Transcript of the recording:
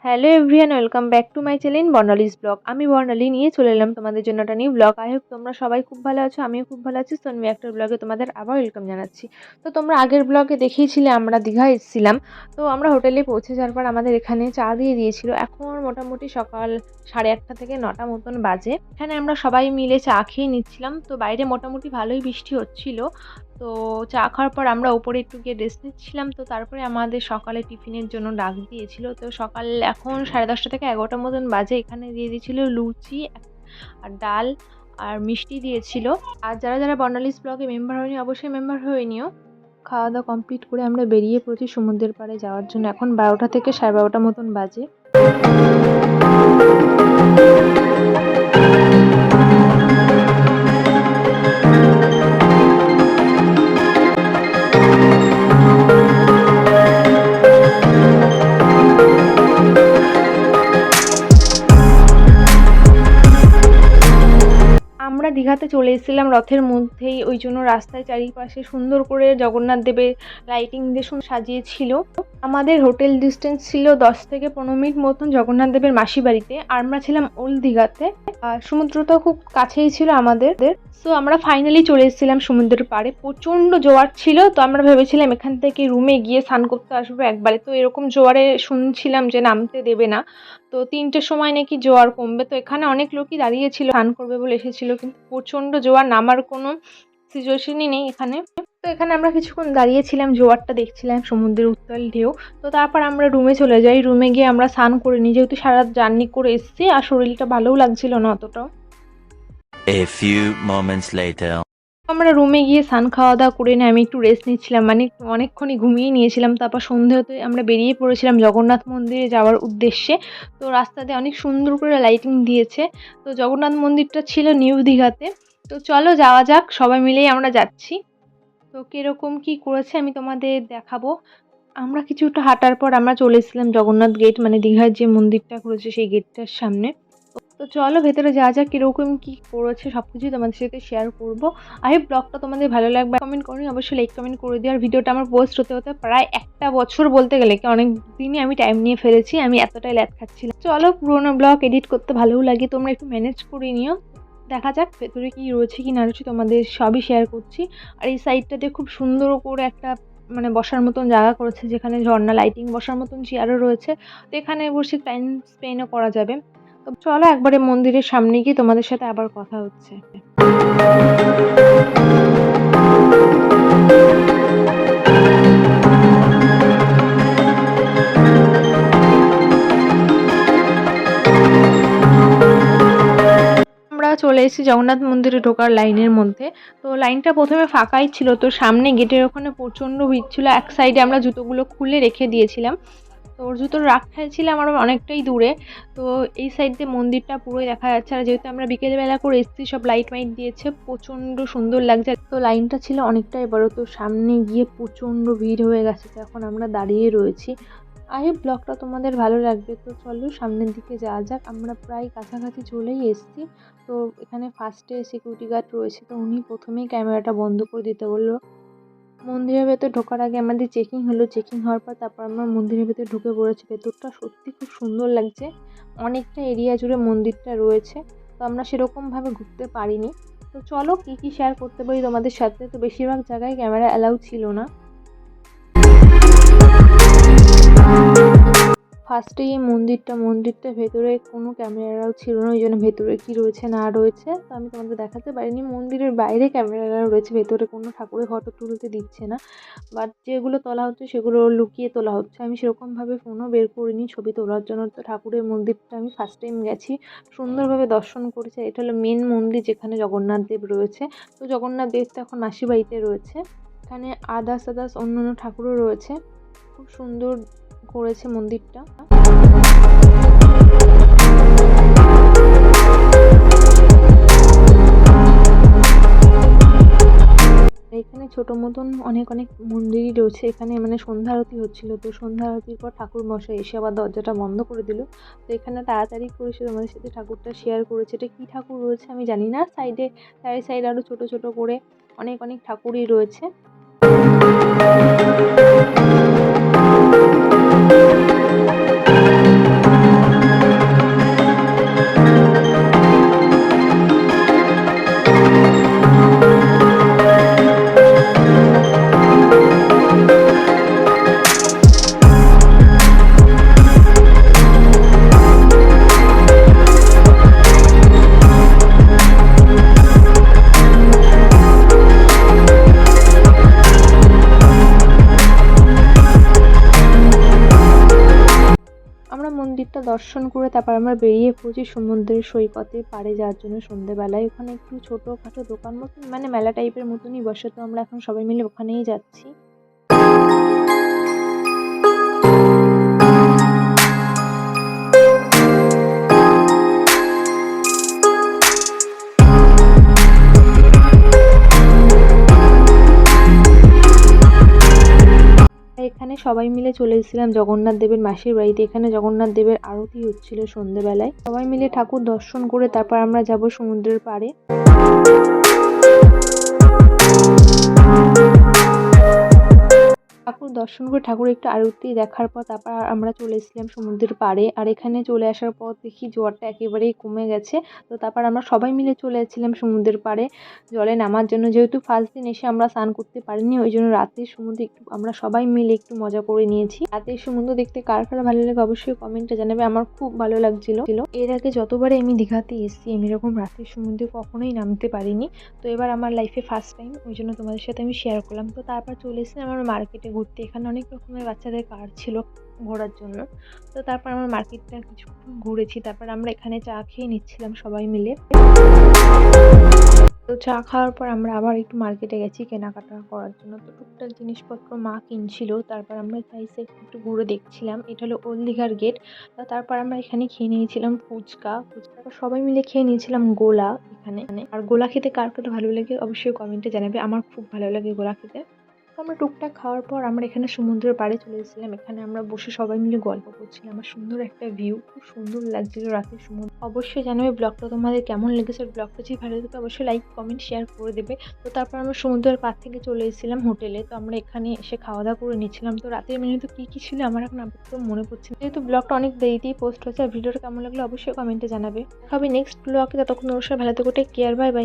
Hello everyone, welcome back to my channel Barnali's blog. আমি বর্ণালী নিয়ে চলে এলাম তোমাদের জন্য একটা নিউ ব্লগ। আই হোপ তোমরা সবাই খুব ভালো আছো, আমিও খুব ভালো আছি। সো আমি একটা ব্লগে তোমাদের আবার ওয়েলকাম জানাচ্ছি। তো তোমরা আগের ব্লগে দেখিয়েছিলে আমরা দীঘা এসেছিলাম। তো আমরা হোটেলে পৌঁছে যাওয়ার পর আমাদের এখানে চা দিয়ে দিয়েছিল। এখন মোটামুটি সকাল 8:30 থেকে 9টা মতন বাজে। এখানে আমরা সবাই মিলে চা খেয়ে নিচ্ছিলাম। তো বাইরে মোটামুটি ভালোই বৃষ্টি হচ্ছিল। তো চা খাওয়ার পর আমরা উপরে একটু গিয়ে রেস্ট নিচ্ছিলাম। তো তারপরে আমাদের সকালে টিফিনের জন্য ডাক দিয়েছিল। তো সকাল এখন 10:30 থেকে 11টা মতন বাজে। এখানে দিয়ে দিয়েছিল লুচি আর ডাল আর মিষ্টি দিয়েছিল। আর যারা যারা বর্ণালীজ ব্লগে মেম্বার হয়নি অবশ্যই মেম্বার হয়ে নিও। খাওয়া দাওয়া কমপ্লিট করে আমরা বেরিয়ে পড়েছি সমুদ্রের পাড়ে যাওয়ার জন্য। এখন 12টা থেকে 12:30 মতন বাজে। আমরা দীঘাতে চলে এসেছিলাম রথের মধ্যেই, ওই জন্য রাস্তায় চারিপাশে সুন্দর করে জগন্নাথ দেবের লাইটিং দিয়ে সাজিয়েছিল। আমাদের হোটেল ডিস্টেন্স ছিল 10 থেকে 15 মিনিট মতন জগন্নাথ দেবের মাসি বাড়িতে। আর আমরা ছিলাম ওল্ড দীঘাতে, আর সমুদ্রটা খুব কাছেই ছিল আমাদের। সো আমরা ফাইনালি চলে এসেছিলাম সমুদ্রের পাড়ে। প্রচণ্ড জোয়ার ছিল, তো আমরা ভেবেছিলাম এখান থেকে রুমে গিয়ে স্নান করতে আসবো একবারে। তো এরকম জোয়ারে শুনছিলাম যে নামতে দেবে না। তো 3টের সময় নাকি জোয়ার কমবে। তো এখানে অনেক লোকই দাঁড়িয়েছিল, স্নান করবে বলে এসেছিল, কিন্তু প্রচণ্ড জোয়ার, নামার কোনো সিচুয়েশনই নেই এখানে। তো এখানে আমরা কিছুক্ষণ দাঁড়িয়েছিলাম, জোয়ারটা দেখছিলাম, সমুদ্রের উত্তাল ঢেউ। তো তারপর আমরা রুমে চলে যাই। রুমে গিয়ে আমরা স্নান করে নিই, যেহেতু সারা জার্নি করে এসেছি আর শরীরটা ভালোও লাগছিল না অতটাও। A few moments later. আমরা রুমে গিয়ে স্নান খাওয়া দাওয়া করে নিয়ে আমি একটু রেস্ট নিচ্ছিলাম, মানে অনেকক্ষণই ঘুমিয়ে নিয়েছিলাম। তারপর সন্ধে হতে আমরা বেরিয়ে পড়েছিলাম জগন্নাথ মন্দিরে যাওয়ার উদ্দেশ্যে। তো রাস্তা দিয়ে অনেক সুন্দর করে লাইটিং দিয়েছে। তো জগন্নাথ মন্দিরটা ছিল নিউ দীঘাতে। তো চলো যাওয়া যাক, সবাই মিলেই আমরা যাচ্ছি। তো কিরকম কি করেছে আমি তোমাদের দেখাবো। আমরা কিছুটা হাঁটার পর আমরা চলে এসেছিলাম জগন্নাথ গেট, মানে দীঘার যে মন্দিরটা করেছে সেই গেটটার সামনে। তো চলো ভেতরে যাওয়া যাক, কিরকম কি করেছে সবকিছুই তোমাদের সাথে শেয়ার করবো। আই হোপ ব্লগটা তোমাদের ভালো লাগবে। কমেন্ট করো, অবশ্যই লাইক কমেন্ট করে দিও। আর ভিডিওটা আমার পোস্ট হতে হতে প্রায় একটা বছর বলতে গেলে কি, অনেক দিনই আমি টাইম নিয়ে ফেলেছি, আমি এতটাই ল্যাদ খাচ্ছিলাম। চলো, পুরোনো ব্লগ এডিট করতে ভালোও লাগে, তোমরা একটু ম্যানেজ করে নিও। দেখা যাক ভেতরে কি রয়েছে কি না রয়েছে, তোমাদের সবই শেয়ার করছি। আর এই সাইডটাতে খুব সুন্দর করে একটা মানে বসার মতন জায়গা করেছে, যেখানে ঝর্ণা লাইটিং বসার মতন চেয়ারও রয়েছে। তো এখানে বসে টাইম স্পেন্ডও করা যাবে। তো চলো একবারে মন্দিরের সামনে গিয়ে তোমাদের সাথে আবার কথা হচ্ছে। আমরা চলে এসেছি জগন্নাথ মন্দিরে ঢোকার লাইনের মধ্যে। তো লাইনটা প্রথমে ফাঁকাই ছিল, তো সামনে গেটের ওখানে প্রচণ্ড ভিড় ছিল। এক সাইডে আমরা জুতোগুলো খুলে রেখে দিয়েছিলাম। তো ওর জুতোর রাখটাই ছিলাম আরও অনেকটাই দূরে। তো এই সাইড দিয়ে মন্দিরটা পুরোই দেখা যাচ্ছে। আর যেহেতু আমরা বিকেলবেলা করে এসেছি, সব লাইট মাইট দিয়েছে, প্রচণ্ড সুন্দর লাগছে। তো লাইনটা ছিল অনেকটাই বড়, তো সামনে গিয়ে প্রচণ্ড ভিড় হয়ে গেছে। তো এখন আমরা দাঁড়িয়ে রয়েছি। আই হোপ ব্লগটা তোমাদের ভালো লাগবে। তো চলো সামনের দিকে যাওয়া যাক। আমরা প্রায় কাছাকাছি চলেই এসেছি। তো এখানে ফার্স্টে সিকিউরিটি গার্ড রয়েছে, তো উনি প্রথমেই ক্যামেরাটা বন্ধ করে দিতে বললো। মন্দিরের ভেতর ঢোকার আগে আমাদের চেকিং হলো। চেকিং হওয়ার পর তারপর আমরা মন্দিরের ভেতর ঢুকে পড়েছি। ভেতরটা সত্যি খুব সুন্দর লাগছে, অনেকটা এরিয়া জুড়ে মন্দিরটা রয়েছে। তো আমরা সেরকমভাবে ঘুরতে পারিনি। তো চলো কী কী শেয়ার করতে পারি তোমাদের সাথে। তো বেশিরভাগ জায়গায় ক্যামেরা অ্যালাউ ছিল না। ফার্স্টে এই মন্দিরটার ভেতরে কোনো ক্যামেরাও ছিল না, ওই জন্য ভেতরে কি রয়েছে না রয়েছে তো আমি তোমাদের দেখাতে পারিনি। মন্দিরের বাইরে ক্যামেরা রয়েছে, ভেতরে কোনো ঠাকুরের ফটো তুলতে দিচ্ছে না। বাট যেগুলো তোলা হচ্ছে সেগুলো লুকিয়ে তোলা হচ্ছে। আমি সেরকমভাবে ফোনও বের করিনি ছবি তোলার জন্য। তো ঠাকুরের মন্দিরটা আমি ফার্স্ট টাইম গেছি, সুন্দরভাবে দর্শন করেছি। এটা হলো মেন মন্দির যেখানে জগন্নাথ দেব রয়েছে। তো জগন্নাথ দেব তো এখন মাসি বাড়িতে রয়েছে। এখানে আদার্স অন্য ঠাকুরও রয়েছে। খুব সুন্দর করেছে মন্দিরটা। এখানে ছোট মতন অনেক মন্দিরই রয়েছে। এখানে মানে সন্ধ্যা আরতি হচ্ছিল, তো সন্ধ্যা আরতির পর ঠাকুর মশাই এসে আবার দরজাটা বন্ধ করে দিল। তো এখানে তাড়াতাড়ি করে সে তোমাদের সাথে ঠাকুরটা শেয়ার করেছে। এটা কী ঠাকুর রয়েছে আমি জানি না। সাইডে আরও ছোট ছোট করে অনেক ঠাকুরই রয়েছে। আমরা মন্দিরটা দর্শন করে তারপর আমরা বেরিয়ে পড়ছি সমুদ্রের সৈকতে পাড়ে যাওয়ার জন্য সন্ধ্যেবেলায়। ওখানে একটু ছোটোখাটো দোকান মতন মানে মেলা টাইপের মতনই বসে, তো আমরা এখন সবাই মিলে ওখানেই যাচ্ছি। এখানে সবাই মিলে চলে এসেছিলাম জগন্নাথ দেবের মাসির বাড়িতে। এখানে জগন্নাথ দেবের আরতি হচ্ছিল সন্ধ্যেবেলায়। সবাই মিলে ঠাকুর দর্শন করে তারপর আমরা যাব সমুদ্রের পাড়ে। ঠাকুর দর্শন করে ঠাকুর একটু আরতি দেখার পর তারপর আমরা চলে এসেছিলাম সমুদ্রের পাড়ে। আর এখানে চলে আসার পর দেখি জোয়ারটা একেবারেই কমে গেছে। তো তারপর আমরা সবাই মিলে চলে এসেছিলাম সমুদ্রের পাড়ে জলে নামার জন্য। যেহেতু ফার্স্ট দিন এসে আমরা স্নান করতে পারিনি, ওই জন্য রাতের সমুদ্রে একটু আমরা সবাই মিলে একটু মজা করে নিয়েছি। রাতের সমুদ্র দেখতে কার কার ভালো লাগে অবশ্যই কমেন্টে জানাবে। আমার খুব ভালো লাগছিল। এর আগে যতবারই আমি দীঘাতে এসেছি আমি এরকম রাতের সমুদ্রে কখনোই নামতে পারিনি। তো এবার আমার লাইফে ফার্স্ট টাইম, ওই জন্য তোমাদের সাথে আমি শেয়ার করলাম। তো তারপর চলে এসেছিলাম আমার মার্কেটে ঘুরতে। এখানে অনেক রকমের বাচ্চাদের কার ছিল ঘোরার জন্য। তো তারপর আমরা মার্কেটটা কিছুক্ষণ ঘুরেছি। তারপর আমরা এখানে চা খেয়ে নিচ্ছিলাম সবাই মিলে। তো চা খাওয়ার পর আমরা আবার একটু মার্কেটে গেছি কেনাকাটা করার জন্য। তো টুকটাক জিনিসপত্র মা কিনছিল। তারপর আমরা চাইছে একটু ঘুরে দেখছিলাম। এটা হলো ওল্ড দীঘার গেট। তারপর আমরা এখানে খেয়ে নিয়েছিলাম ফুচকা। সবাই মিলে খেয়ে নিয়েছিলাম গোলা এখানে। আর গোলা খেতে কার কার ভালো লাগে অবশ্যই কমেন্টে জানাবে। আমার খুব ভালো লাগে গোলা খেতে। তো আমরা টুকটাক খাওয়ার পর আমরা এখানে সমুদ্রের পাড়ে চলে এসেছিলাম। এখানে আমরা বসে সবাই মিলে গল্প করছিলাম। আমার সুন্দর একটা ভিউ, খুব সুন্দর লাগছিল রাতের সমুদ্র। অবশ্যই জানাবে ব্লগটা তোমাদের কেমন লেগেছে। ব্লগটা যদি ভালো লাগে অবশ্যই লাইক কমেন্ট শেয়ার করে দেবে। তো তারপর আমরা সমুদ্রের পাড় থেকে চলে এসেছিলাম হোটেলে। তো আমরা এখানে এসে খাওয়া দাওয়া করে নিচ্ছিলাম। তো রাতের মেনু তো কী কী ছিল আমার এখন আপাতত মনে পড়ছে না, যেহেতু ব্লগটা অনেক দেরিতেই পোস্ট হচ্ছে। আর ভিডিওটা কেমন লাগলো অবশ্যই কমেন্টে জানাবে। হবে নেক্সট ব্লগে, ততক্ষণ অবশ্যই ভালো থেকো, টেক কেয়ার, বাই বাই।